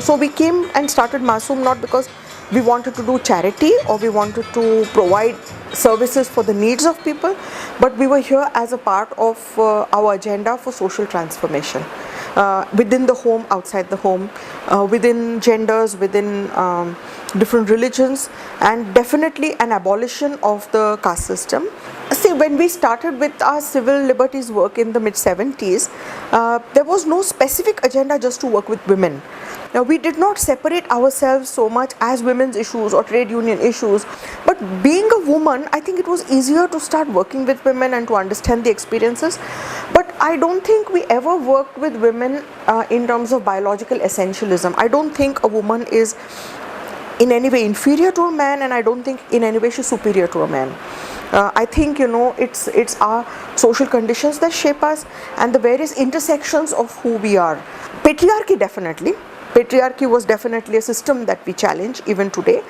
So we came and started Masoom not because we wanted to do charity or we wanted to provide services for the needs of people, but we were here as a part of our agenda for social transformation within the home, outside the home, within genders, within different religions, and definitely an abolition of the caste system. See, when we started with our civil liberties work in the mid-70s, there was no specific agenda just to work with women. Now, we did not separate ourselves so much as women's issues or trade union issues, but being a woman, I think it was easier to start working with women and to understand the experiences. But I don't think we ever worked with women in terms of biological essentialism. I don't think a woman is in any way inferior to a man, and I don't think in any way she's superior to a man. I think, you know, it's our social conditions that shape us and the various intersections of who we are. Patriarchy, definitely. Patriarchy was definitely a system that we challenge even today,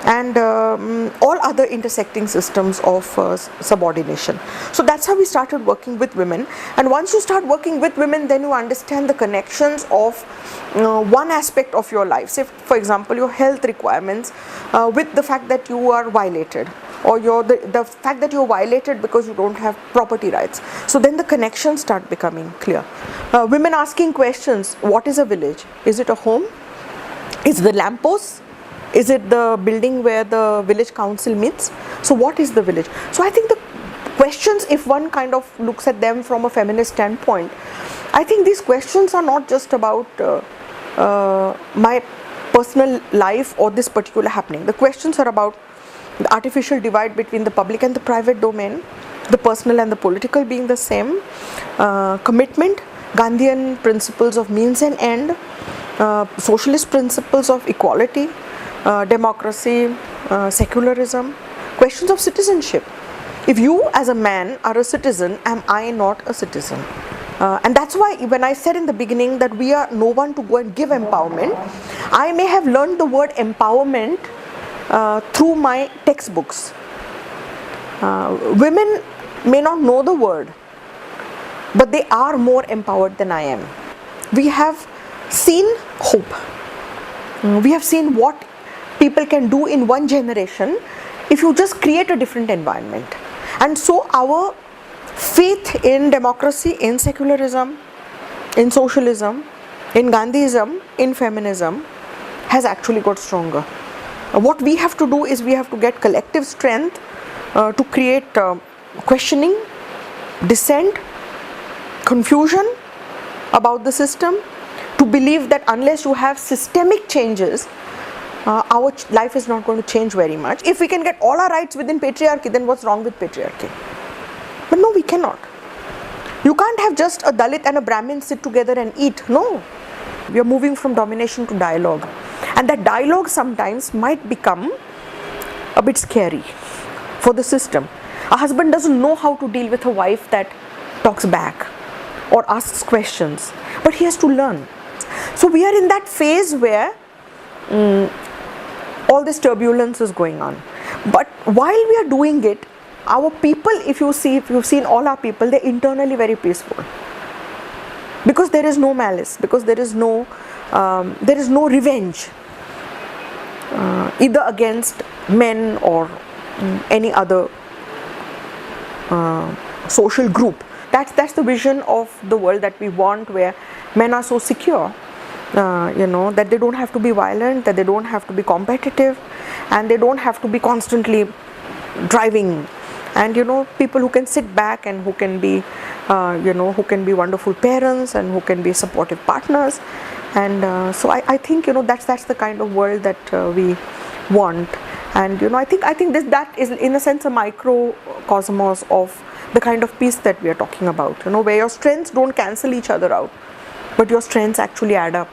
and all other intersecting systems of subordination. So that's how we started working with women. And once you start working with women, then you understand the connections of one aspect of your life. Say, for example, your health requirements with the fact that you are violated, or the fact that you're violated because you don't have property rights. So then the connections start becoming clear. Women asking questions: what is a village? Is it a home? Is it the lamppost? Is it the building where the village council meets? So what is the village? So I think the questions, if one kind of looks at them from a feminist standpoint, I think these questions are not just about my personal life or this particular happening. The questions are about the artificial divide between the public and the private domain, the personal and the political being the same, commitment, Gandhian principles of means and end, socialist principles of equality, democracy, secularism, questions of citizenship. If you as a man are a citizen, am I not a citizen? And that's why when I said in the beginning that we are no one to go and give empowerment, I may have learned the word empowerment through my textbooks. Women may not know the word, but they are more empowered than I am. We have seen hope. We have seen what people can do in one generation if you just create a different environment. And so our faith in democracy, in secularism, in socialism, in Gandhism, in feminism has actually got stronger. What we have to do is we have to get collective strength to create questioning, dissent, confusion about the system, to believe that unless you have systemic changes, our life is not going to change very much. If we can get all our rights within patriarchy, then what's wrong with patriarchy? But no, we cannot. You can't have just a Dalit and a Brahmin sit together and eat. No. We are moving from domination to dialogue. And that dialogue sometimes might become a bit scary for the system. A husband doesn't know how to deal with a wife that talks back or asks questions, but he has to learn. So we are in that phase where all this turbulence is going on. But while we are doing it, our people, if you've seen all our people, they're internally very peaceful. Because there is no malice, because there is no revenge, either against men or any other social group. That's the vision of the world that we want, where men are so secure, that they don't have to be violent, that they don't have to be competitive, and they don't have to be constantly driving, and people who can sit back and who can be who can be wonderful parents and who can be supportive partners. And so I think that's the kind of world that we want. And I think that is in a sense a microcosmos of the kind of peace that we are talking about, where your strengths don't cancel each other out, but your strengths actually add up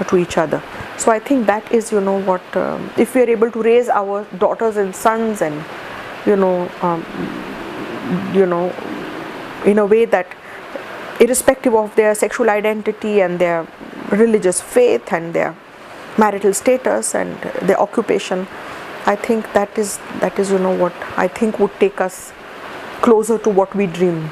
to each other. So I think that is what if we are able to raise our daughters and sons and in a way that irrespective of their sexual identity and their religious faith and their marital status and their occupation, I think that is what I think would take us closer to what we dream.